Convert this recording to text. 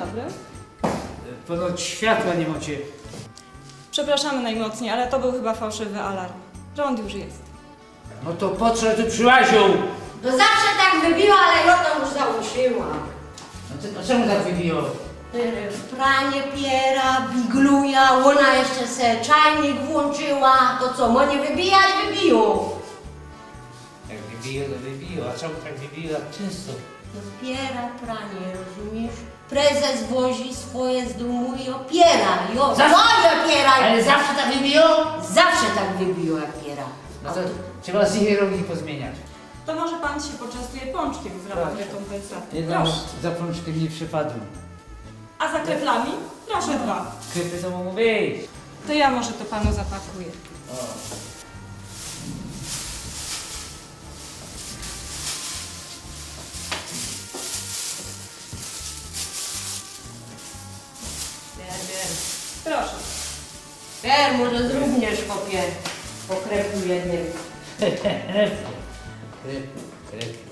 dobry. Ponoć światła nie macie. Przepraszamy najmocniej, ale to był chyba fałszywy alarm. Rząd już jest. No to po co tu przyłazią? No zawsze tak wybiła, ale ja to już załuszyłam. No czemu tak wybiło? Pranie piera, bigluja, ona jeszcze se czajnik włączyła. To co, mo nie wybijać, wybiją. Jak wybiło, to wybiło. A czemu tak wybiło tak często? Piera pranie, rozumiesz? Prezes wozi swoje z domu i opiera. Jo, Zawsze- moje opiera. Ale zawsze tak wybiło? Zawsze tak wybiło jak piera. No to trzeba z ich rogi pozmieniać. To może pan się poczęstuje pączkiem w ramach Proszę. rekompensaty. Jedną Proszę. zaprączkę nie przypadło. A za kreplami? Proszę 2. Krypy to mogą wyjść. To ja może to panu zapakuję. Proszę. Per, może zrówniesz kopie po krepu jednym. Kryp.